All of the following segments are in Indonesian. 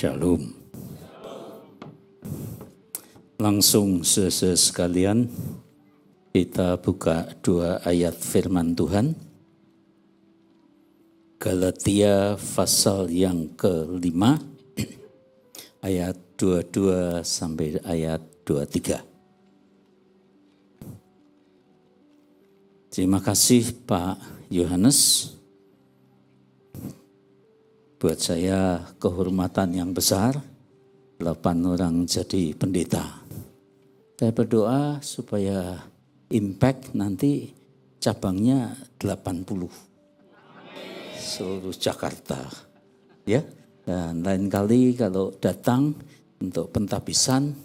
Shalom. Langsung saudara sekalian, kita buka dua ayat firman Tuhan. Galatia pasal yang ke-5, ayat 22 sampai ayat 23. Terima kasih Pak Yohanes. Buat saya kehormatan yang besar, 8 orang jadi pendeta. Saya berdoa supaya impact nanti cabangnya 80. Seluruh Jakarta. Ya. Dan lain kali kalau datang untuk pentabisan,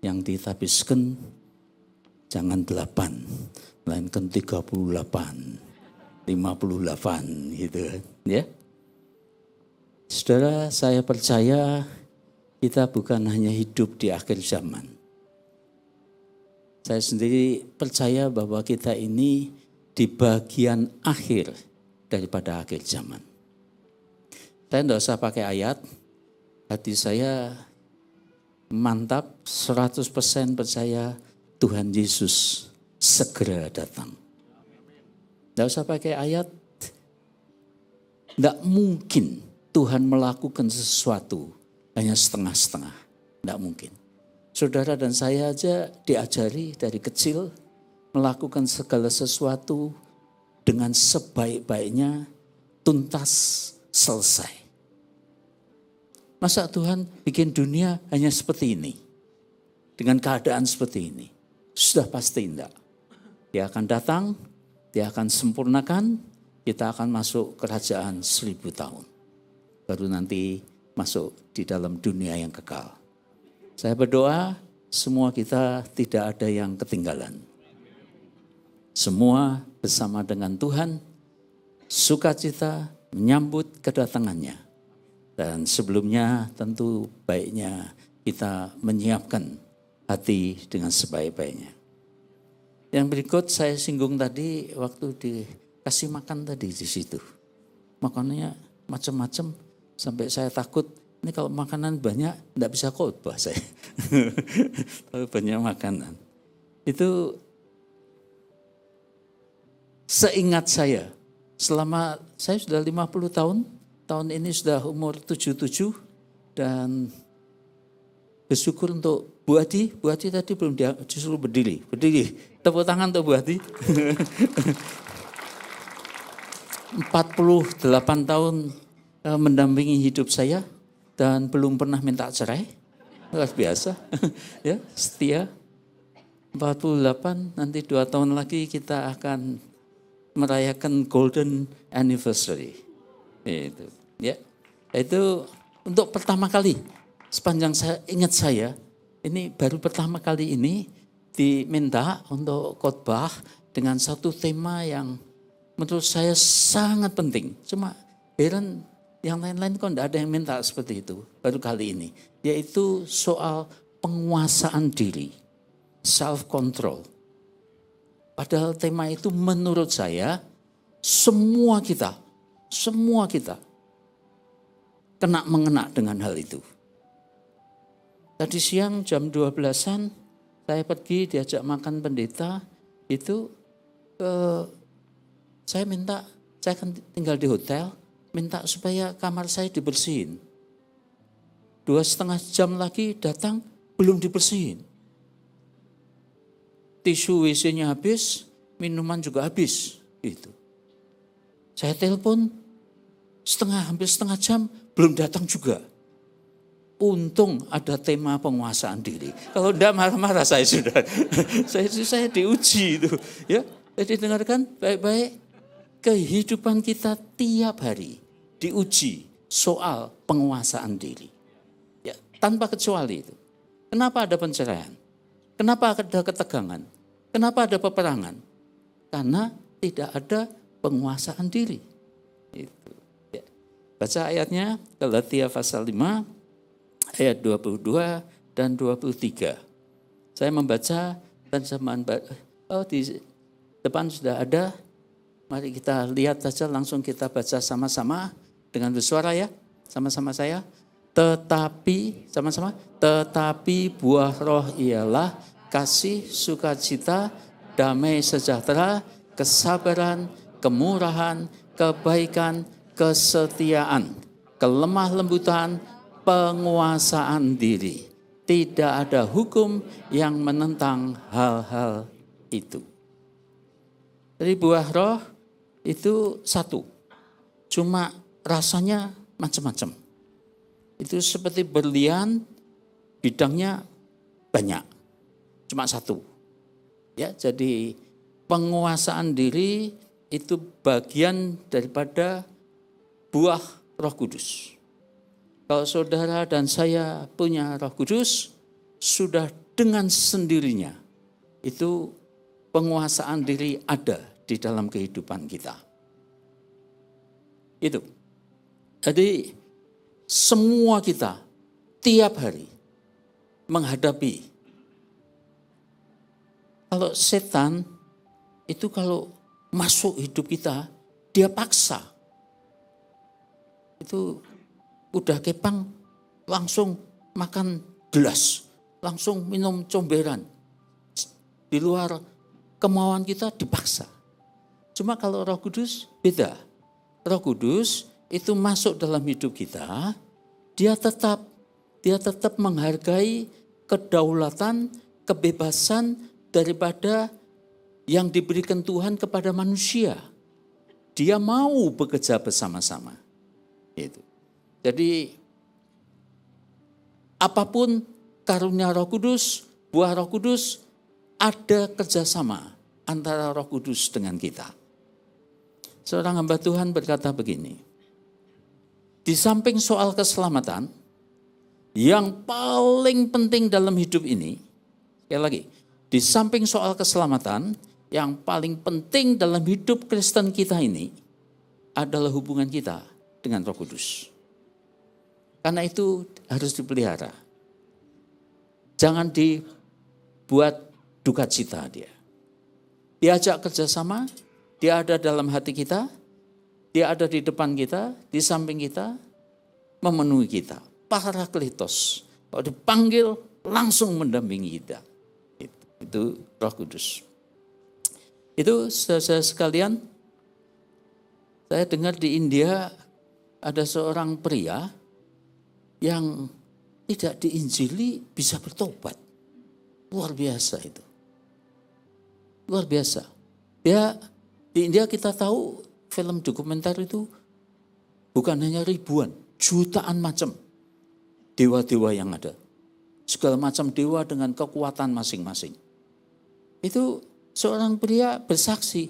yang ditabiskan jangan 8, melainkan 38, 58 gitu ya. Saudara, saya percaya kita bukan hanya hidup di akhir zaman. Saya sendiri percaya bahwa kita ini di bagian akhir daripada akhir zaman. Saya tidak usah pakai ayat, hati saya mantap 100% percaya Tuhan Yesus segera datang. Tidak usah pakai ayat, tidak mungkin Tuhan melakukan sesuatu hanya setengah-setengah. Tidak mungkin. Saudara dan saya aja diajari dari kecil melakukan segala sesuatu dengan sebaik-baiknya, tuntas, selesai. Masa Tuhan bikin dunia hanya seperti ini? Dengan keadaan seperti ini? Sudah pasti tidak. Dia akan datang, dia akan sempurnakan, kita akan masuk kerajaan 1000 tahun. Baru nanti masuk di dalam dunia yang kekal. Saya berdoa semua kita tidak ada yang ketinggalan. Semua bersama dengan Tuhan, sukacita menyambut kedatangannya. Dan sebelumnya tentu baiknya kita menyiapkan hati dengan sebaik-baiknya. Yang berikut saya singgung tadi waktu dikasih makan tadi di situ. Makanannya macam-macam. Sampai saya takut, ini kalau makanan banyak, tidak bisa khotbah saya. Kalau banyak makanan. Itu seingat saya, selama saya sudah 50 tahun ini sudah umur 77, dan bersyukur untuk Bu Adi tadi belum disuruh berdiri. Tepuk tangan untuk Bu Adi. 48 tahun mendampingi hidup saya dan belum pernah minta cerai. Luar biasa. Ya, setia. 48, nanti 2 tahun lagi kita akan merayakan golden anniversary. Itu, ya. Itu untuk pertama kali sepanjang saya ingat saya, ini baru pertama kali ini diminta untuk khotbah dengan satu tema yang menurut saya sangat penting. Cuma heran yang lain-lain kok tidak ada yang minta seperti itu baru kali ini. Yaitu soal penguasaan diri, self-control. Padahal tema itu menurut saya semua kita mengena dengan hal itu. Tadi siang jam 12-an saya pergi diajak makan pendeta, itu saya kan tinggal di hotel, minta supaya kamar saya dibersihin. 2,5 jam lagi datang, belum dibersihin. Tisu WC-nya habis, minuman juga habis. Gitu. Saya telepon, hampir setengah jam, belum datang juga. Untung ada tema penguasaan diri. Kalau enggak marah-marah saya sudah. saya diuji itu. Ya, jadi dengarkan baik-baik. Kehidupan kita tiap hari diuji soal penguasaan diri. Ya, tanpa kecuali itu. Kenapa ada perceraian? Kenapa ada ketegangan? Kenapa ada peperangan? Karena tidak ada penguasaan diri. Itu. Ya. Baca ayatnya, Galatia pasal 5, ayat 22 dan 23. Saya membaca terjemahan di depan sudah ada. Mari kita lihat saja, langsung kita baca sama-sama dengan bersuara ya. Sama-sama saya. Tetapi, sama-sama, tetapi buah roh ialah kasih, sukacita, damai sejahtera, kesabaran, kemurahan, kebaikan, kesetiaan, kelemah lembutan, penguasaan diri. Tidak ada hukum yang menentang hal-hal itu. Jadi buah roh itu satu, cuma rasanya macam-macam. Itu seperti berlian, bidangnya banyak, cuma satu. Ya, jadi penguasaan diri itu bagian daripada buah Roh Kudus. Kalau saudara dan saya punya Roh Kudus, sudah dengan sendirinya itu penguasaan diri ada di dalam kehidupan kita. Itu. Jadi semua kita tiap hari menghadapi. Kalau setan itu kalau masuk hidup kita, dia paksa. Itu udah kepang langsung makan gelas, langsung minum comberan. Di luar kemauan kita dipaksa. Cuma kalau Roh Kudus beda. Roh Kudus itu masuk dalam hidup kita, dia tetap menghargai kedaulatan, kebebasan daripada yang diberikan Tuhan kepada manusia. Dia mau bekerja bersama-sama. Itu. Jadi apapun karunia Roh Kudus, buah Roh Kudus, ada kerjasama antara Roh Kudus dengan kita. Seorang hamba Tuhan berkata begini, di samping soal keselamatan, yang paling penting dalam hidup ini, sekali lagi, di samping soal keselamatan, yang paling penting dalam hidup Kristen kita ini adalah hubungan kita dengan Roh Kudus. Karena itu harus dipelihara. Jangan dibuat duka cita dia. Diajak kerjasama, dia ada dalam hati kita, dia ada di depan kita, di samping kita, memenuhi kita. Parakletos, kalau dipanggil langsung mendampingi kita. Itu Roh Kudus. Itu saudara sekalian, saya dengar di India ada seorang pria yang tidak diinjili bisa bertobat. Luar biasa itu. Luar biasa. Dia di India kita tahu film dokumenter itu bukan hanya ribuan, jutaan macam dewa-dewa yang ada. Segala macam dewa dengan kekuatan masing-masing. Itu seorang pria bersaksi,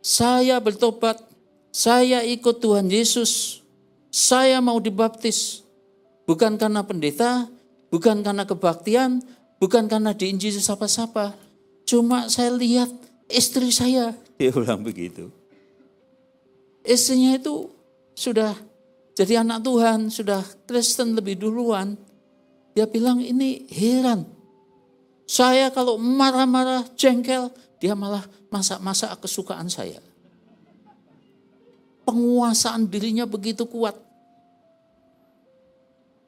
saya bertobat, saya ikut Tuhan Yesus, saya mau dibaptis. Bukan karena pendeta, bukan karena kebaktian, bukan karena diinjili siapa-siapa. Cuma saya lihat istri saya, dia bilang begitu. Istrinya itu sudah jadi anak Tuhan, sudah Kristen lebih duluan. Dia bilang ini heran. Saya kalau marah-marah, jengkel, dia malah masak-masak kesukaan saya. Penguasaan dirinya begitu kuat.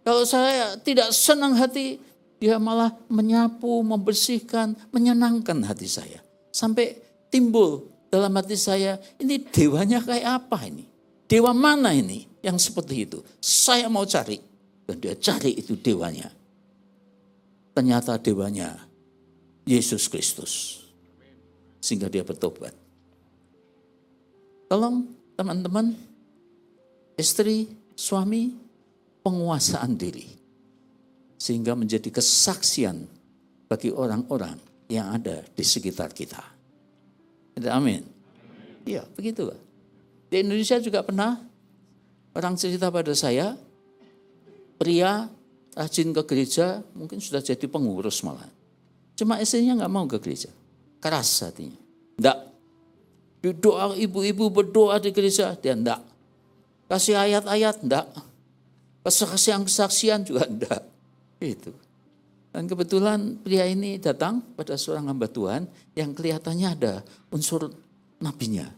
Kalau saya tidak senang hati, dia malah menyapu, membersihkan, menyenangkan hati saya. Sampai timbul dalam hati saya, ini dewanya kayak apa ini? Dewa mana ini yang seperti itu? Saya mau cari. Dan dia cari itu dewanya. Ternyata dewanya Yesus Kristus. Sehingga dia bertobat. Tolong teman-teman, istri, suami, penguasaan diri. Sehingga menjadi kesaksian bagi orang-orang yang ada di sekitar kita. Amin. Iya, begitulah. Di Indonesia juga pernah orang cerita pada saya, pria rajin ke gereja, mungkin sudah jadi pengurus malah. Cuma istrinya nggak mau ke gereja, keras hatinya. Enggak. Doa ibu-ibu berdoa di gereja, dia enggak. Kasih ayat-ayat, enggak. Kesaksian-kesaksian juga enggak. Itu. Dan kebetulan pria ini datang pada seorang hamba Tuhan yang kelihatannya ada unsur nabinya.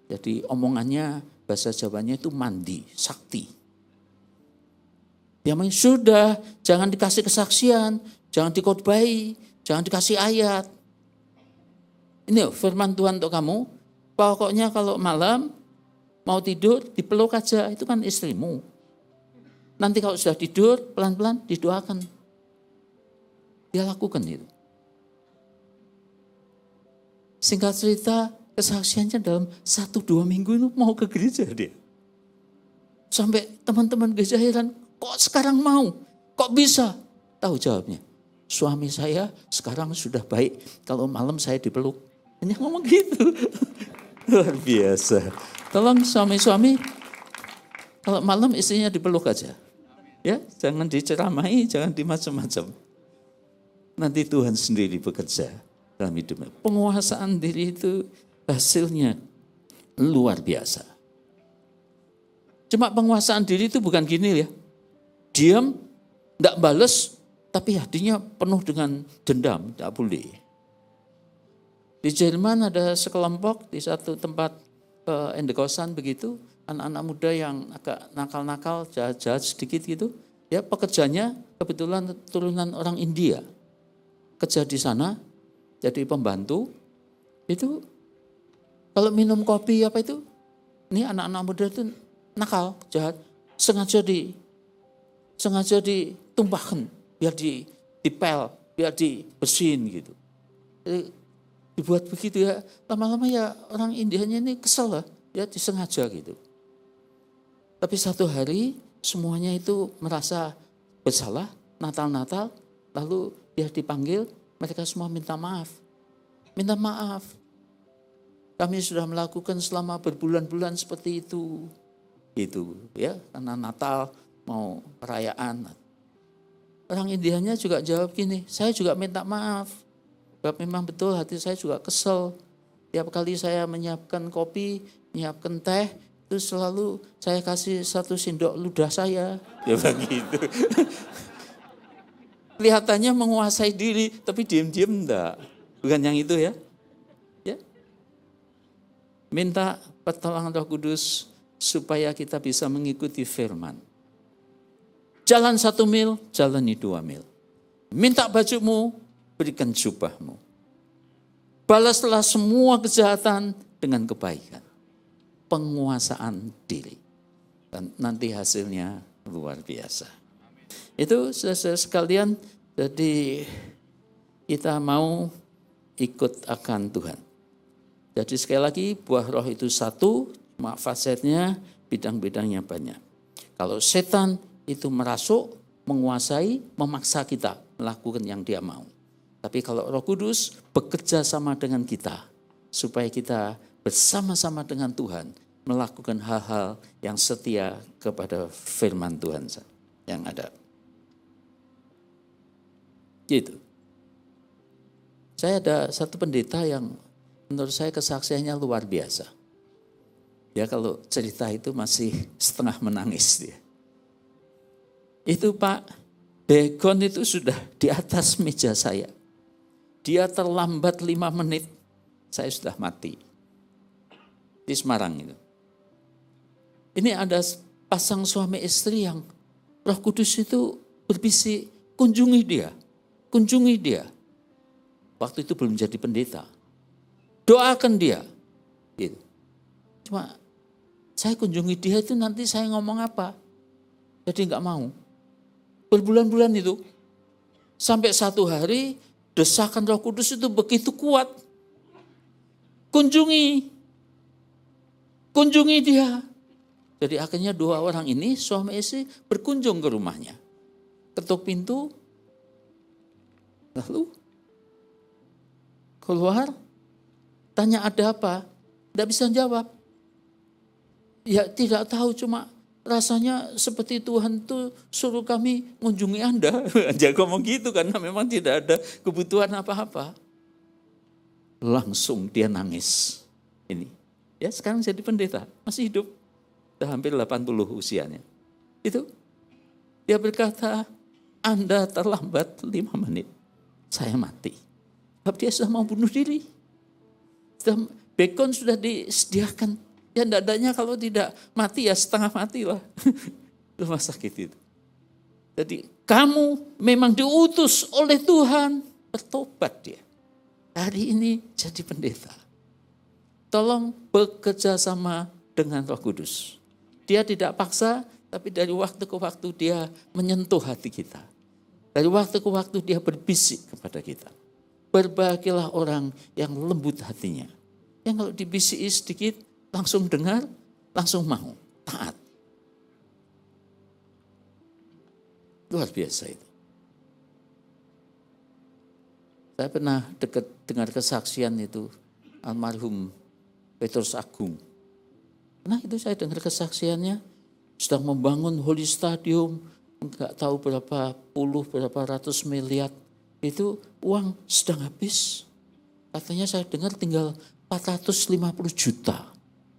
Jadi omongannya bahasa Jawanya itu mandi, sakti. Dia bilang, sudah, jangan dikasih kesaksian, jangan dikhotbahi, jangan dikasih ayat. Ini firman Tuhan untuk kamu. Pokoknya kalau malam mau tidur, dipeluk aja, itu kan istrimu. Nanti kalau sudah tidur, pelan-pelan didoakan. Dia lakukan itu. Singkat cerita, kesaksiannya dalam 1-2 minggu itu mau ke gereja dia. Sampai teman-teman gereja heran, kok sekarang mau? Kok bisa? Tahu jawabnya. Suami saya sekarang sudah baik, kalau malam saya dipeluk. Hanya ngomong gitu. Luar biasa. Tolong suami-suami, kalau malam istrinya dipeluk aja. Ya, jangan diceramahi, jangan dimacam-macam. Nanti Tuhan sendiri bekerja dalam hidupnya. Penguasaan diri itu hasilnya luar biasa. Cuma penguasaan diri itu bukan gini ya. Diam, tidak balas, tapi hatinya penuh dengan dendam, tidak boleh. Di Jerman ada sekelompok di satu tempat endekosan begitu, anak-anak muda yang agak nakal-nakal, jahat-jahat sedikit gitu. Ya, pekerjanya kebetulan turunan orang India. Kerja di sana, jadi pembantu. Itu kalau minum kopi apa itu, ini anak-anak muda itu nakal, jahat, sengaja ditumpahkan, biar dipel, biar dibersihin gitu. Jadi, dibuat begitu ya, lama-lama ya orang Indianya ini kesel lah, ya disengaja gitu. Tapi satu hari semuanya itu merasa bersalah, Natal-Natal, lalu dia dipanggil, mereka semua minta maaf. Minta maaf. Kami sudah melakukan selama berbulan-bulan seperti itu. Gitu ya, karena Natal mau perayaan. Orang Indianya juga jawab gini, saya juga minta maaf. Sebab memang betul hati saya juga kesel. Tiap kali saya menyiapkan kopi, menyiapkan teh, itu selalu saya kasih 1 sendok ludah saya. Ya begitu. Kelihatannya menguasai diri, tapi diam-diam enggak. Bukan yang itu ya. Ya. Minta pertolongan Roh Kudus supaya kita bisa mengikuti firman. Jalan 1 mil, jalani 2 mil. Minta bajumu, berikan jubahmu. Balaslah semua kejahatan dengan kebaikan. Penguasaan diri. Dan nanti hasilnya luar biasa. Itu saudara sekalian, jadi kita mau ikut akan Tuhan. Jadi sekali lagi buah roh itu satu, cuma fasetnya, bidang-bidangnya banyak. Kalau setan itu merasuk, menguasai, memaksa kita melakukan yang dia mau. Tapi kalau Roh Kudus bekerja sama dengan kita, supaya kita bersama-sama dengan Tuhan, melakukan hal-hal yang setia kepada firman Tuhan yang ada. Gitu. Saya ada satu pendeta yang menurut saya kesaksiannya luar biasa. Ya kalau cerita itu masih setengah menangis dia. Itu Pak, begon itu sudah di atas meja saya. Dia terlambat 5 menit, saya sudah mati. Di Semarang itu. Ini ada pasang suami istri yang Roh Kudus itu berbisik, kunjungi dia. Kunjungi dia. Waktu itu belum jadi pendeta. Doakan dia. Gitu. Cuma saya kunjungi dia itu nanti saya ngomong apa? Jadi enggak mau. Berbulan-bulan itu. Sampai satu hari desakan Roh Kudus itu begitu kuat. Kunjungi. Kunjungi dia. Jadi akhirnya 2 orang ini suami istri berkunjung ke rumahnya. Ketuk pintu. Lalu keluar, tanya ada apa? Tidak bisa jawab. Ya tidak tahu, cuma rasanya seperti Tuhan tuh suruh kami mengunjungi Anda. Jangan ngomong gitu karena memang tidak ada kebutuhan apa-apa. Langsung dia nangis. Ini. Ya sekarang jadi pendeta, masih hidup. Sudah hampir 80 usianya. Itu. Dia berkata, Anda terlambat 5 menit. Saya mati. Sebab dia sudah mau bunuh diri. Bekon sudah disediakan. Ya dadanya kalau tidak mati ya setengah mati lah. Rumah sakit itu. Jadi kamu memang diutus oleh Tuhan, bertobat dia. Hari ini jadi pendeta. Tolong bekerja sama dengan Roh Kudus. Dia tidak paksa, tapi dari waktu ke waktu dia menyentuh hati kita. Dari waktu ke waktu dia berbisik kepada kita. Berbahagialah orang yang lembut hatinya. Yang kalau dibisiki sedikit, langsung dengar, langsung mau, taat. Luar biasa itu. Saya pernah dengar kesaksian itu, almarhum Petrus Agung. Nah itu saya dengar kesaksiannya, sedang membangun Holy Stadium, enggak tahu berapa ratus miliar, itu uang sedang habis. Katanya saya dengar tinggal 450 juta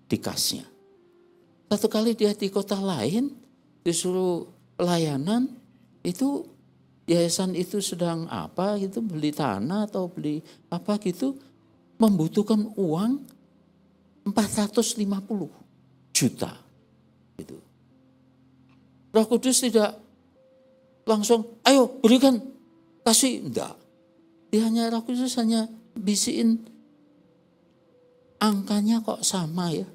di kasnya. Satu kali dia di kota lain, disuruh pelayanan, itu yayasan itu sedang apa gitu, beli tanah atau beli apa gitu, membutuhkan uang 450 juta. Gitu. Roh Kudus tidak langsung, ayo berikan, kasih, enggak. Dia hanya, Roh Kudus hanya bisikin, angkanya kok sama ya.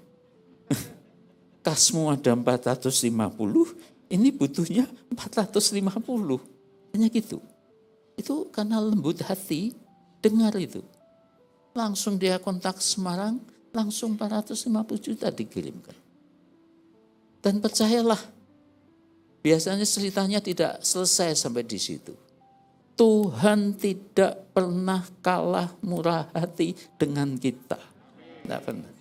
Kasmu ada 450, ini butuhnya 450. Hanya gitu. Itu karena lembut hati, dengar itu. Langsung dia kontak Semarang, langsung 450 juta dikirimkan. Dan percayalah, biasanya ceritanya tidak selesai sampai di situ. Tuhan tidak pernah kalah murah hati dengan kita. Tidak pernah.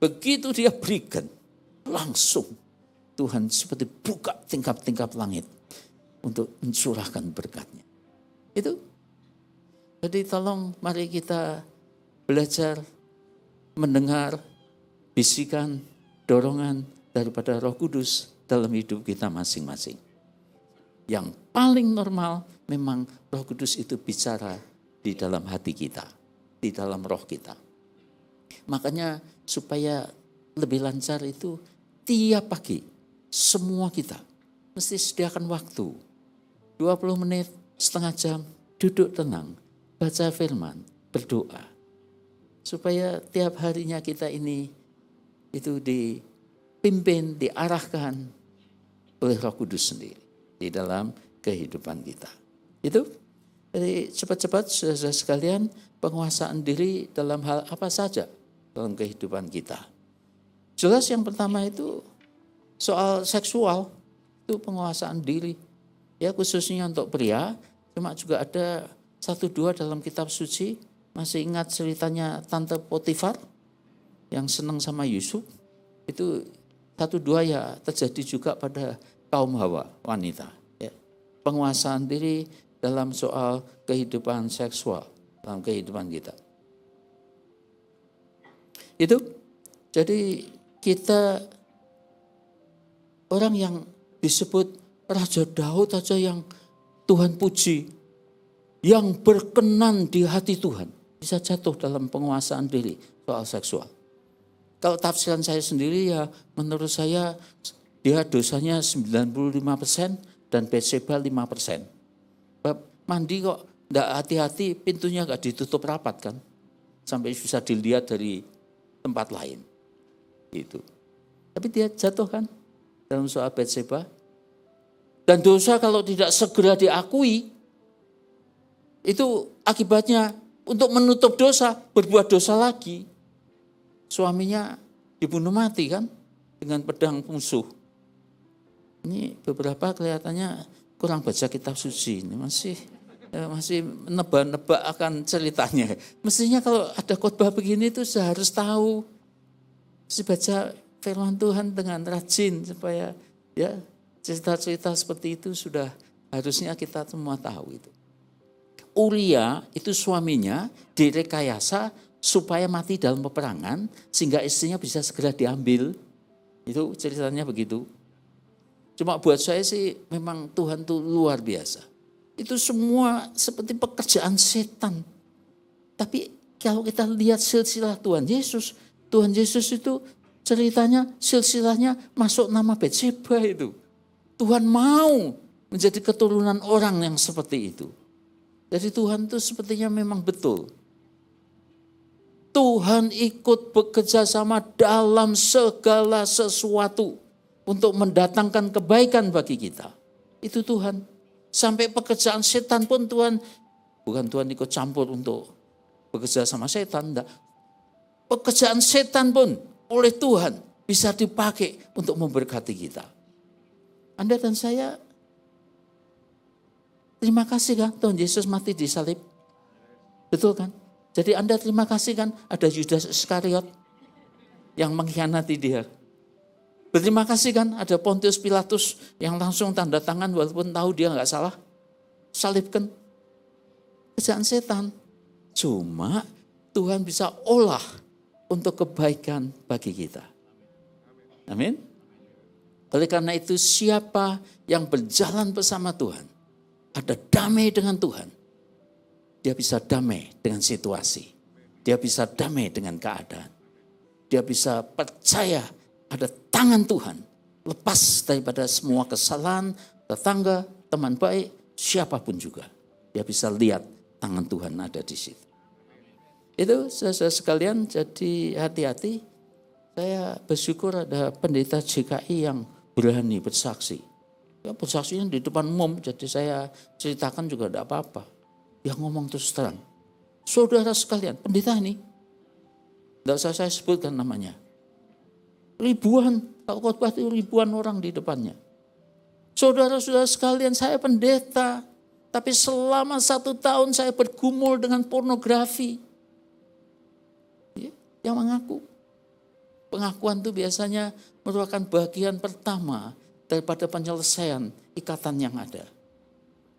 Begitu dia berikan, langsung Tuhan seperti buka tingkap-tingkap langit untuk mencurahkan berkatnya. Itu. Jadi tolong mari kita belajar mendengar bisikan, dorongan daripada Roh Kudus dalam hidup kita masing-masing. Yang paling normal memang Roh Kudus itu bicara di dalam hati kita, di dalam roh kita. Makanya supaya lebih lancar itu tiap pagi semua kita mesti sediakan waktu 20 menit, setengah jam, duduk tenang, baca firman, berdoa. Supaya tiap harinya kita ini itu dipimpin, diarahkan oleh Roh Kudus sendiri di dalam kehidupan kita. Itu. Jadi cepat-cepat saudara sekalian, penguasaan diri dalam hal apa saja dalam kehidupan kita. Jelas yang pertama itu soal seksual, itu penguasaan diri. Ya khususnya untuk pria, cuma juga ada 1-2 dalam kitab suci. Masih ingat ceritanya Tante Potifar yang senang sama Yusuf? Itu 1-2 ya terjadi juga pada kaum Hawa, wanita. Ya. Penguasaan diri dalam soal kehidupan seksual, dalam kehidupan kita. Itu, jadi kita orang yang disebut Raja Daud saja yang Tuhan puji, yang berkenan di hati Tuhan, bisa jatuh dalam penguasaan diri soal seksual. Kalau tafsiran saya sendiri ya menurut saya dia dosanya 95% dan Batseba 5%. Mandi kok enggak hati-hati, pintunya enggak ditutup rapat kan. Sampai bisa dilihat dari tempat lain. Gitu. Tapi dia jatuh kan dalam soal Batseba. Dan dosa kalau tidak segera diakui, itu akibatnya untuk menutup dosa, berbuat dosa lagi. Suaminya dibunuh mati kan dengan pedang musuh. Ini beberapa kelihatannya kurang baca kitab suci. Ini masih nebak-nebak akan ceritanya. Mestinya kalau ada khotbah begini itu saya harus tahu. Mesti baca firman Tuhan dengan rajin supaya ya cerita-cerita seperti itu sudah harusnya kita semua tahu itu. Uria itu suaminya direkayasa supaya mati dalam peperangan sehingga istrinya bisa segera diambil. Itu ceritanya begitu. Cuma buat saya sih memang Tuhan itu luar biasa. Itu semua seperti pekerjaan setan. Tapi kalau kita lihat silsilah Tuhan Yesus itu ceritanya silsilahnya masuk nama Batseba itu. Tuhan mau menjadi keturunan orang yang seperti itu. Jadi Tuhan itu sepertinya memang betul. Tuhan ikut bekerja sama dalam segala sesuatu untuk mendatangkan kebaikan bagi kita. Itu Tuhan. Sampai pekerjaan setan pun Tuhan, bukan Tuhan ikut campur untuk bekerja sama setan, enggak. Pekerjaan setan pun oleh Tuhan bisa dipakai untuk memberkati kita. Anda dan saya, terima kasih kan Tuhan Yesus mati di salib. Betul kan? Jadi Anda terima kasih kan ada Yudas Iskariot yang mengkhianati dia. Berterima kasih kan ada Pontius Pilatus yang langsung tanda tangan walaupun tahu dia nggak salah. Salibkan. Kerjaan setan. Cuma Tuhan bisa olah untuk kebaikan bagi kita. Amin. Oleh karena itu siapa yang berjalan bersama Tuhan, ada damai dengan Tuhan, dia bisa damai dengan situasi. Dia bisa damai dengan keadaan. Dia bisa percaya ada tangan Tuhan. Lepas daripada semua kesalahan, tetangga, teman baik, siapapun juga. Dia bisa lihat tangan Tuhan ada di situ. Itu saudara sekalian, jadi hati-hati. Saya bersyukur ada pendeta JKI yang berani bersaksi. Ya, bersaksinya di depan umum, jadi saya ceritakan juga tidak apa-apa. Dia ngomong terus terang. Saudara sekalian, pendeta ini, tidak usah saya sebutkan namanya. Ribuan, kalau khotbah itu ribuan orang di depannya. Saudara-saudara sekalian, saya pendeta, tapi selama 1 tahun saya bergumul dengan pornografi. Ya, yang mengaku. Pengakuan itu biasanya merupakan bagian pertama daripada penyelesaian ikatan yang ada.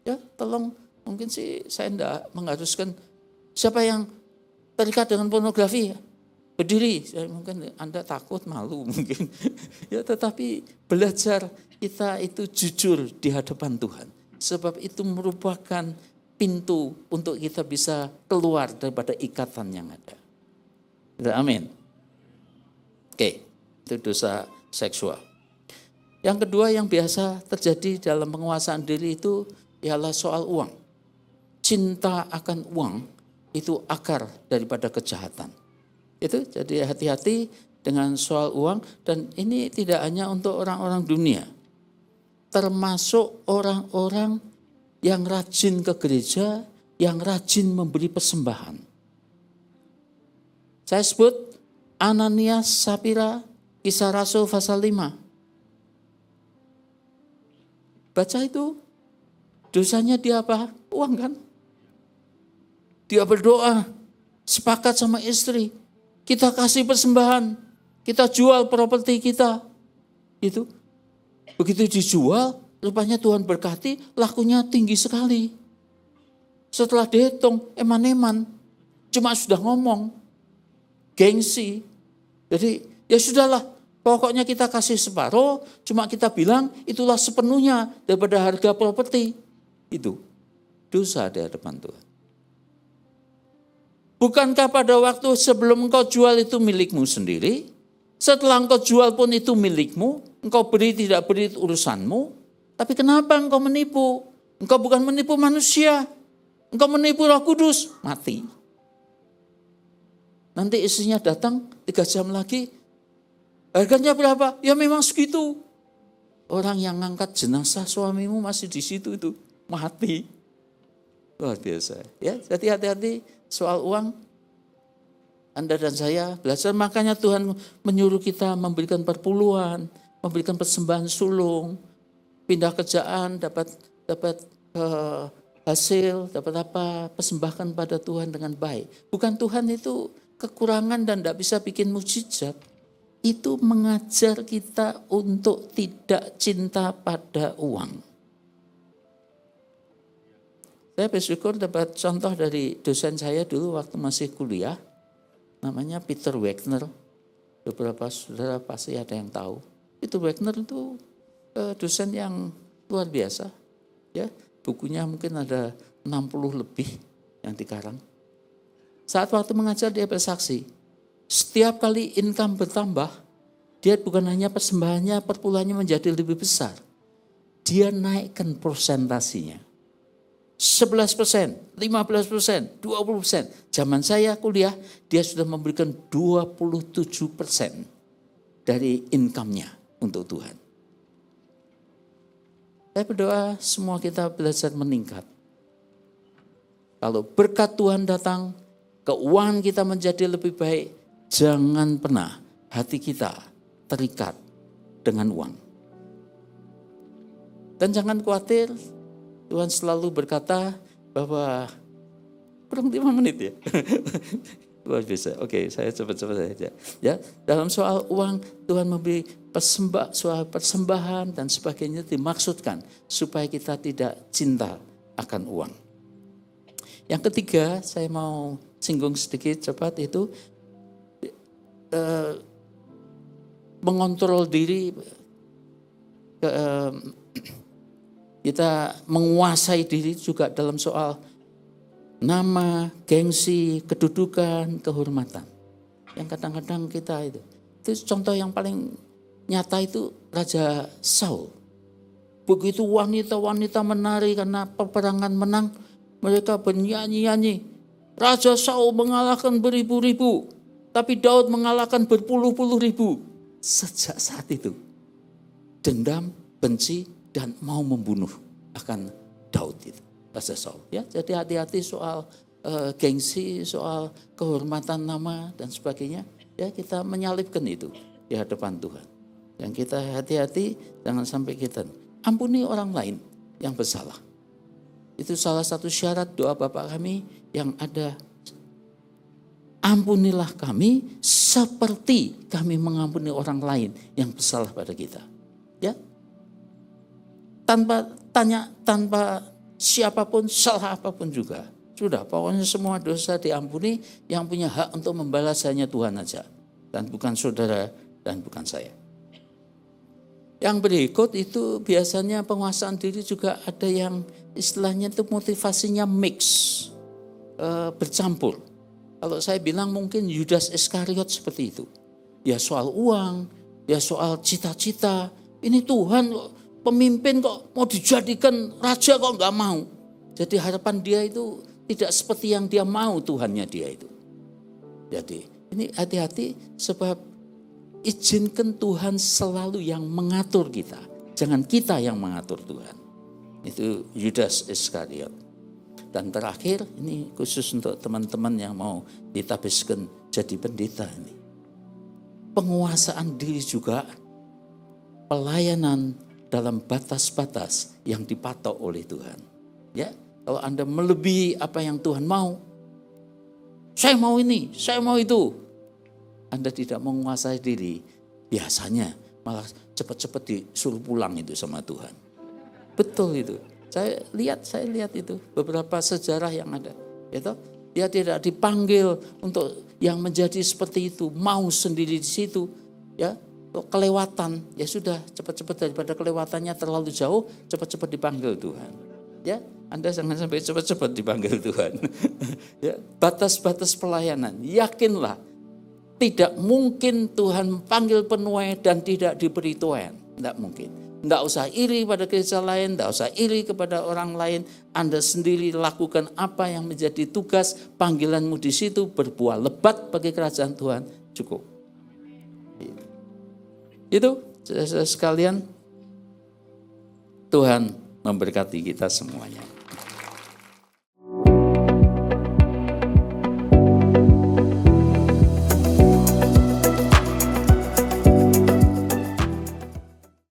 Ya, tolong mungkin sih saya tidak mengharuskan siapa yang terikat dengan pornografi berdiri. Mungkin Anda takut, malu mungkin. Ya, tetapi belajar kita itu jujur di hadapan Tuhan. Sebab itu merupakan pintu untuk kita bisa keluar daripada ikatan yang ada. Amin. Oke, itu dosa seksual. Yang kedua yang biasa terjadi dalam penguasaan diri itu ialah soal uang. Cinta akan uang itu akar daripada kejahatan. Itu jadi hati-hati dengan soal uang, dan ini tidak hanya untuk orang-orang dunia. Termasuk orang-orang yang rajin ke gereja, yang rajin memberi persembahan. Saya sebut Ananias, Sapira, Kisah Rasul pasal 5. Baca itu, dosanya dia apa? Uang kan? Dia berdoa, sepakat sama istri, kita kasih persembahan, kita jual properti kita. Itu. Begitu dijual, rupanya Tuhan berkati, lakunya tinggi sekali. Setelah dihitung, eman-eman, cuma sudah ngomong, gengsi. Jadi ya sudahlah, pokoknya kita kasih separuh, cuma kita bilang itulah sepenuhnya daripada harga properti. Itu dosa di hadapan Tuhan. Bukankah pada waktu sebelum engkau jual itu milikmu sendiri, setelah engkau jual pun itu milikmu, engkau beri tidak beri itu urusanmu, tapi kenapa engkau menipu? Engkau bukan menipu manusia, engkau menipu Roh Kudus, mati. Nanti istrinya datang 3 jam lagi, harganya berapa? Ya memang segitu. Orang yang ngangkat jenazah suamimu masih di situ itu, mati. Luar biasa. Ya, jadi hati-hati soal uang. Anda dan saya belajar, makanya Tuhan menyuruh kita memberikan perpuluhan, memberikan persembahan sulung, pindah kerjaan, dapat hasil, dapat apa, persembahkan pada Tuhan dengan baik. Bukan Tuhan itu kekurangan dan tidak bisa bikin mukjizat. Itu mengajar kita untuk tidak cinta pada uang. Saya bersyukur dapat contoh dari dosen saya dulu waktu masih kuliah. Namanya Peter Wagner. Beberapa saudara pasti ada yang tahu. Peter Wagner itu dosen yang luar biasa. Ya, bukunya mungkin ada 60 lebih yang dikarang. Saat waktu mengajar dia bersaksi, setiap kali income bertambah, dia bukan hanya persembahannya, perpuluhannya menjadi lebih besar. dia naikkan persentasinya. 11%, 15%, 20%. Zaman saya kuliah, dia sudah memberikan 27% dari income-nya untuk Tuhan. Saya berdoa semua kita belajar meningkat. Kalau berkat Tuhan datang, keuangan kita menjadi lebih baik, jangan pernah hati kita terikat dengan uang. Dan jangan khawatir, Tuhan selalu berkata bahwa kurang 5 menit ya. Luar biasa. Oke, saya cepat-cepat saja. Ya, dalam soal uang Tuhan memberi soal persembahan dan sebagainya dimaksudkan supaya kita tidak cinta akan uang. Yang ketiga, saya mau singgung sedikit cepat itu mengontrol diri, kita menguasai diri juga dalam soal nama, gengsi, kedudukan, kehormatan. Yang kadang-kadang kita itu contoh yang paling nyata itu Raja Saul. Begitu wanita-wanita menari karena peperangan menang, mereka bernyanyi-nyanyi. Raja Saul mengalahkan beribu-ribu, tapi Daud mengalahkan berpuluh-puluh ribu. Sejak saat itu, dendam, benci, dan mau membunuh akan Daud itu, Raja Saul. Ya, jadi hati-hati soal gengsi, soal kehormatan nama dan sebagainya. Ya, kita menyalipkan itu di hadapan Tuhan. Yang kita hati-hati jangan sampai kita ampuni orang lain yang bersalah. Itu salah satu syarat doa Bapa kami yang ada. Ampunilah kami seperti kami mengampuni orang lain yang bersalah pada kita. Ya. Tanpa tanya, tanpa siapapun, salah apapun juga. Sudah, pokoknya semua dosa diampuni, yang punya hak untuk membalas hanya Tuhan aja. Dan bukan saudara dan bukan saya. Yang berikut itu biasanya penguasaan diri juga ada yang istilahnya itu motivasinya mix, bercampur. Kalau saya bilang mungkin Yudas Iskariot seperti itu. Ya soal uang, ya soal cita-cita, ini Tuhan kok. Pemimpin kok mau dijadikan raja kok nggak mau. Jadi harapan dia itu tidak seperti yang dia mau Tuhannya dia itu. Jadi ini hati-hati sebab izinkan Tuhan selalu yang mengatur kita. Jangan kita yang mengatur Tuhan. Itu Yudas Iskariot. Dan terakhir ini khusus untuk teman-teman yang mau ditabiskan jadi pendeta ini. Penguasaan diri juga, pelayanan dalam batas-batas yang dipatok oleh Tuhan. Ya, kalau Anda melebihi apa yang Tuhan mau, saya mau ini, saya mau itu. Anda tidak menguasai diri, biasanya malah cepat-cepat disuruh pulang itu sama Tuhan. Betul itu. Saya lihat itu beberapa sejarah yang ada. Gitu? Dia tidak dipanggil untuk yang menjadi seperti itu, mau sendiri di situ, ya. Kelewatan, ya sudah cepat-cepat daripada kelewatannya terlalu jauh, cepat-cepat dipanggil Tuhan. Ya, Anda jangan sampai cepat-cepat dipanggil Tuhan. Ya, batas-batas pelayanan, yakinlah tidak mungkin Tuhan panggil penuai dan tidak diberi tuan, tidak mungkin. Tidak usah iri pada gereja lain, tidak usah iri kepada orang lain. Anda sendiri lakukan apa yang menjadi tugas panggilanmu di situ, berbuah lebat bagi kerajaan Tuhan, cukup. Itu sekalian, Tuhan memberkati kita semuanya.